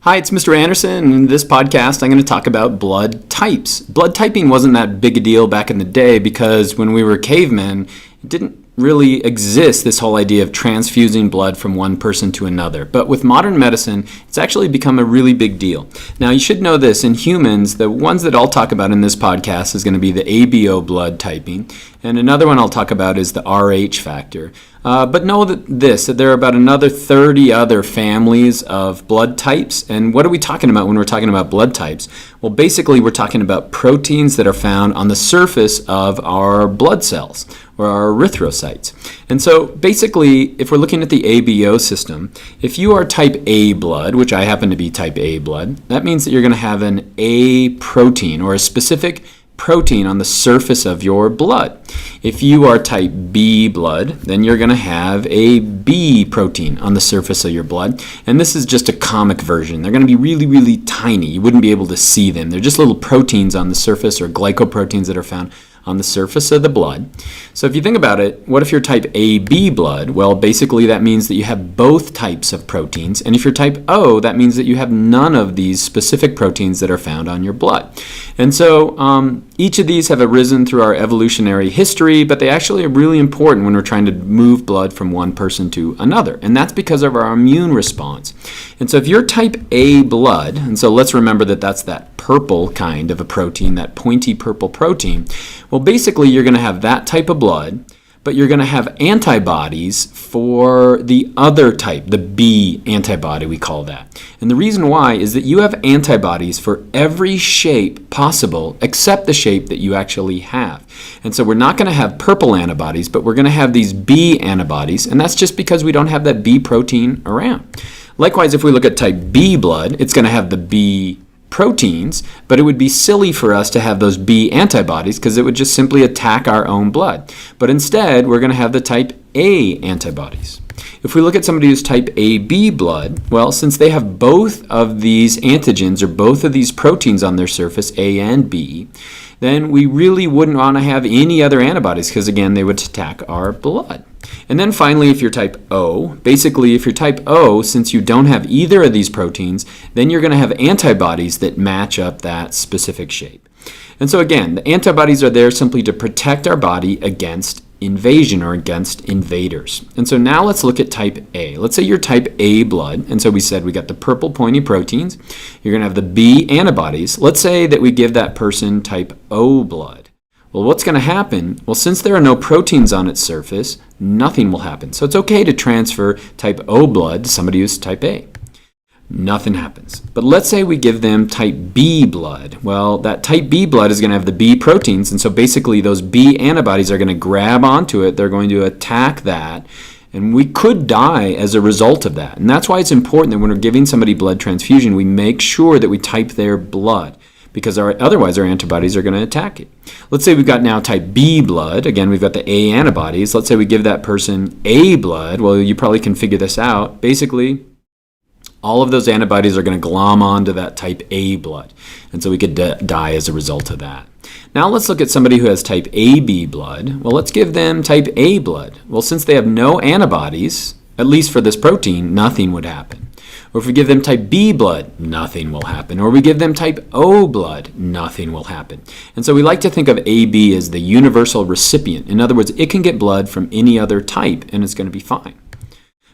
Hi, it's Mr. Anderson, and in this podcast I'm going to talk about blood types. Blood typing wasn't that big a deal back in the day because when we were cavemen, it didn't really exist, this whole idea of transfusing blood from one person to another. But with modern medicine, it's actually become a really big deal. Now, you should know this, in humans, the ones that I'll talk about in this podcast is going to be the ABO blood typing, and another one I'll talk about is the RH factor. But know that there are about another 30 other families of blood types. And what are we talking about when we're talking about blood types? Well, basically, we're talking about proteins that are found on the surface of our blood cells, or our erythrocytes. And so basically, if we're looking at the ABO system, if you are type A blood, which I happen to be type A blood, that means that you're going to have an A protein, or a specific protein on the surface of your blood. If you are type B blood, then you're going to have a B protein on the surface of your blood. And this is just a comic version. They're going to be really, really tiny. You wouldn't be able to see them. They're just little proteins on the surface, or glycoproteins that are found on the surface of the blood. So if you think about it, what if you're type AB blood? Well, basically that means that you have both types of proteins. And if you're type O, that means that you have none of these specific proteins that are found on your blood. And so each of these have arisen through our evolutionary history, but they actually are really important when we're trying to move blood from one person to another. And that's because of our immune response. And so if you're type A blood, and so let's remember that that's that purple kind of a protein, that pointy purple protein, well, basically you're going to have that type of blood, but you're going to have antibodies for the other type, the B antibody we call that. And the reason why is that you have antibodies for every shape possible except the shape that you actually have. And so we're not going to have purple antibodies, but we're going to have these B antibodies, and that's just because we don't have that B protein around. Likewise, if we look at type B blood, it's going to have the B proteins, but it would be silly for us to have those B antibodies because it would just simply attack our own blood. But instead, we're going to have the type A antibodies. If we look at somebody who's type AB blood, well, since they have both of these antigens or both of these proteins on their surface, A and B, then we really wouldn't want to have any other antibodies because, again, they would attack our blood. And then finally, if you're type O, basically if you're type O, since you don't have either of these proteins, then you're going to have antibodies that match up that specific shape. And so again, the antibodies are there simply to protect our body against invasion or against invaders. And so now let's look at type A. Let's say you're type A blood, and so we said we got the purple pointy proteins. You're going to have the B antibodies. Let's say that we give that person type O blood. Well, what's going to happen? Well, since there are no proteins on its surface, nothing will happen. So it's okay to transfer type O blood to somebody who's type A. Nothing happens. But let's say we give them type B blood. Well, that type B blood is going to have the B proteins, and so basically those B antibodies are going to grab onto it. They're going to attack that, and we could die as a result of that. And that's why it's important that when we're giving somebody blood transfusion, we make sure that we type their blood, because otherwise our antibodies are going to attack it. Let's say we've got now type B blood. Again, we've got the A antibodies. Let's say we give that person A blood. Well, you probably can figure this out. Basically, all of those antibodies are going to glom onto that type A blood. And so we could die as a result of that. Now let's look at somebody who has type AB blood. Well, let's give them type A blood. Well, since they have no antibodies, at least for this protein, nothing would happen. Or if we give them type B blood, nothing will happen. Or we give them type O blood, nothing will happen. And so we like to think of AB as the universal recipient. In other words, it can get blood from any other type and it's going to be fine.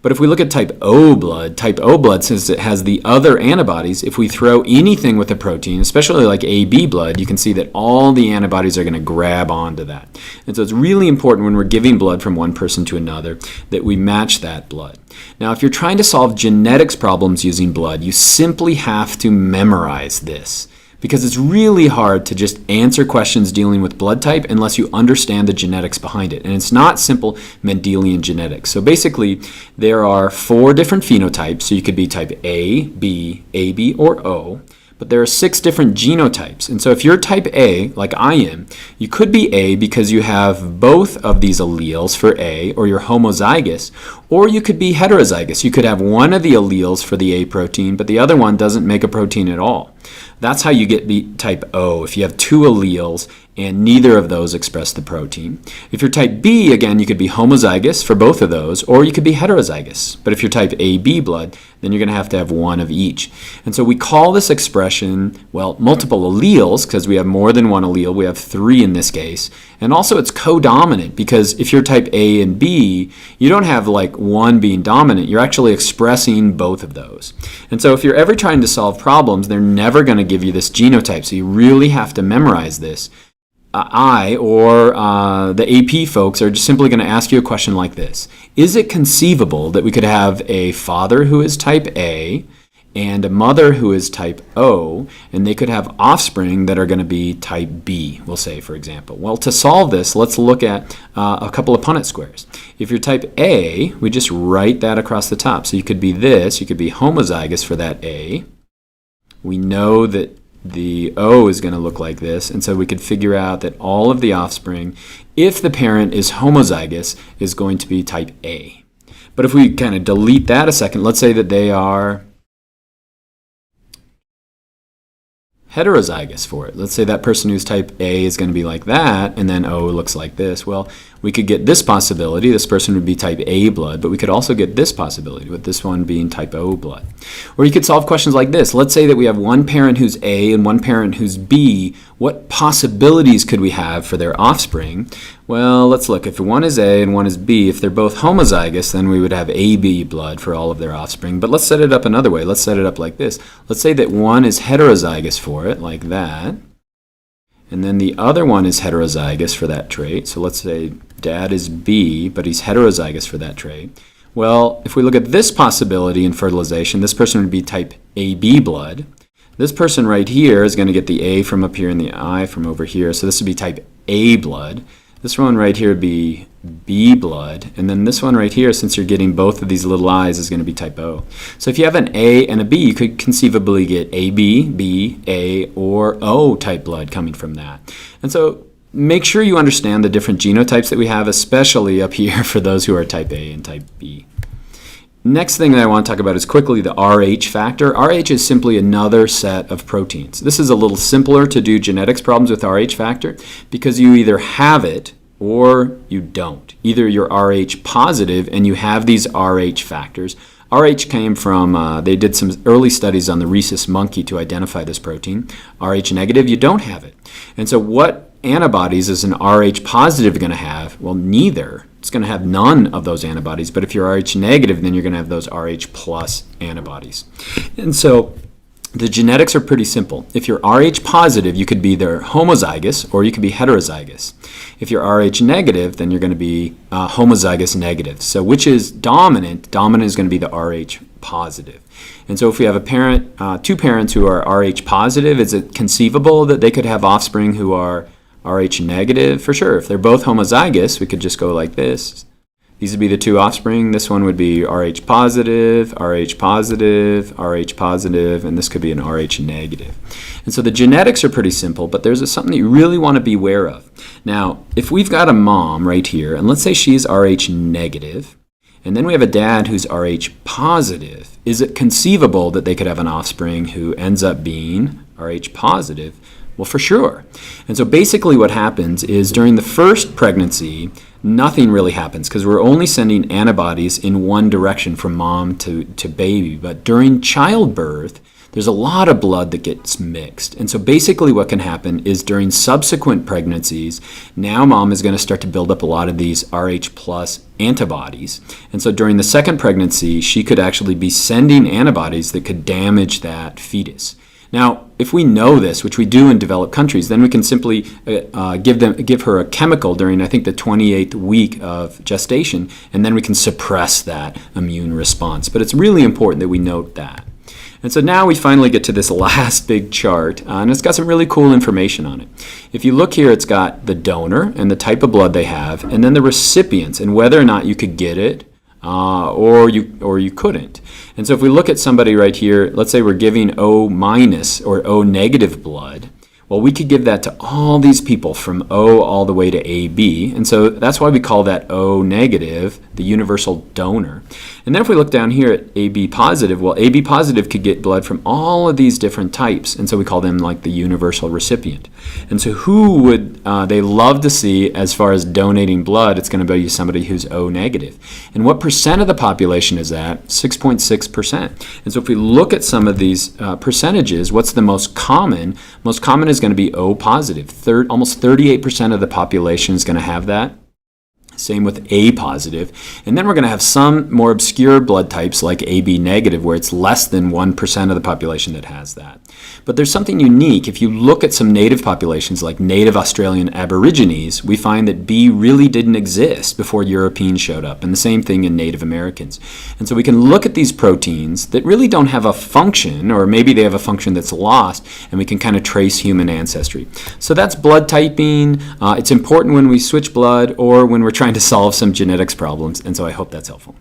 But if we look at type O blood, since it has the other antibodies, if we throw anything with a protein, especially like AB blood, you can see that all the antibodies are going to grab onto that. And so it's really important when we're giving blood from one person to another that we match that blood. Now, if you're trying to solve genetics problems using blood, you simply have to memorize this, because it's really hard to just answer questions dealing with blood type unless you understand the genetics behind it. And it's not simple Mendelian genetics. So basically, there are 4 different phenotypes. So you could be type A, B, AB, or O. But there are 6 different genotypes. And so if you're type A, like I am, you could be A because you have both of these alleles for A, or you're homozygous, or you could be heterozygous. You could have one of the alleles for the A protein, but the other one doesn't make a protein at all. That's how you get type O, if you have two alleles and neither of those express the protein. If you're type B, again, you could be homozygous for both of those, or you could be heterozygous. But if you're type AB blood, then you're going to have one of each. And so we call this expression, well, multiple alleles, because we have more than one allele. We have 3 in this case. And also it's codominant, because if you're type A and B, you don't have like one being dominant. You're actually expressing both of those. And so if you're ever trying to solve problems, they're never going to give you this genotype. So you really have to memorize this. I or the AP folks are just simply going to ask you a question like this. Is it conceivable that we could have a father who is type A and a mother who is type O, and they could have offspring that are going to be type B, we'll say, for example? Well, to solve this, let's look at a couple of Punnett squares. If you're type A, we just write that across the top. So you could be this, you could be homozygous for that A. We know that the O is going to look like this, and so we could figure out that all of the offspring, if the parent is homozygous, is going to be type A. But if we kind of delete that a second, let's say that they are heterozygous for it. Let's say that person who's type A is going to be like that, and then O looks like this. Well, we could get this possibility. This person would be type A blood, but we could also get this possibility with this one being type O blood. Or you could solve questions like this. Let's say that we have one parent who's A and one parent who's B. What possibilities could we have for their offspring? Well, let's look. If one is A and one is B, if they're both homozygous, then we would have AB blood for all of their offspring. But let's set it up another way. Let's set it up like this. Let's say that one is heterozygous for it, like that. And then the other one is heterozygous for that trait. So let's say dad is B, but he's heterozygous for that trait. Well, if we look at this possibility in fertilization, this person would be type AB blood. This person right here is going to get the A from up here and the I from over here. So this would be type A blood. This one right here would be B blood. And then this one right here, since you're getting both of these little I's, is going to be type O. So if you have an A and a B, you could conceivably get AB, B, A, or O type blood coming from that. And so make sure you understand the different genotypes that we have, especially up here for those who are type A and type B. Next thing that I want to talk about is quickly the Rh factor. Rh is simply another set of proteins. This is a little simpler to do genetics problems with Rh factor because you either have it or you don't. Either you're Rh positive and you have these Rh factors. Rh came from, they did some early studies on the rhesus monkey to identify this protein. Rh negative, you don't have it. And so what antibodies is an Rh positive going to have? Well, neither. It's going to have none of those antibodies. But if you're Rh negative, then you're going to have those Rh plus antibodies. And so the genetics are pretty simple. If you're Rh positive, you could be either homozygous or you could be heterozygous. If you're Rh negative, then you're going to be homozygous negative. So which is dominant? Dominant is going to be the Rh positive. And so if we have a parent, two parents who are Rh positive, is it conceivable that they could have offspring who are Rh negative? For sure. If they're both homozygous, we could just go like this. These would be the two offspring. This one would be Rh positive, Rh positive, Rh positive, and this could be an Rh negative. And so the genetics are pretty simple, but there's something that you really want to be aware of. Now, if we've got a mom right here, and let's say she's Rh negative, and then we have a dad who's Rh positive, is it conceivable that they could have an offspring who ends up being Rh positive? Well, for sure. And so basically what happens is during the first pregnancy, nothing really happens because we're only sending antibodies in one direction from mom to baby. But during childbirth, there's a lot of blood that gets mixed. And so basically what can happen is during subsequent pregnancies, now mom is going to start to build up a lot of these Rh plus antibodies. And so during the second pregnancy, she could actually be sending antibodies that could damage that fetus. Now, if we know this, which we do in developed countries, then we can simply give her a chemical during, I think, the 28th week of gestation, and then we can suppress that immune response. But it's really important that we note that. And so now we finally get to this last big chart, and it's got some really cool information on it. If you look here, it's got the donor and the type of blood they have, and then the recipients and whether or not you could get it, or you couldn't. And so if we look at somebody right here, let's say we're giving O minus or O negative blood, Well, we could give that to all these people from O all the way to AB, and so that's why we call that O negative the universal donor. And then if we look down here at AB positive, well, AB positive could get blood from all of these different types, and so we call them like the universal recipient. And so who would they love to see as far as donating blood? It's going to be somebody who's O negative. And what percent of the population is that? 6.6%. And so if we look at some of these percentages, what's the most common? Most common is going to be O positive. Almost 38% of the population is going to have that. Same with A positive. And then we're going to have some more obscure blood types like AB negative, where it's less than 1% of the population that has that. But there's something unique. If you look at some native populations like native Australian Aborigines, we find that B really didn't exist before Europeans showed up, and the same thing in Native Americans. And so we can look at these proteins that really don't have a function, or maybe they have a function that's lost, and we can kind of trace human ancestry. So that's blood typing. It's important when we switch blood or when we're trying to solve some genetics problems, and so I hope that's helpful.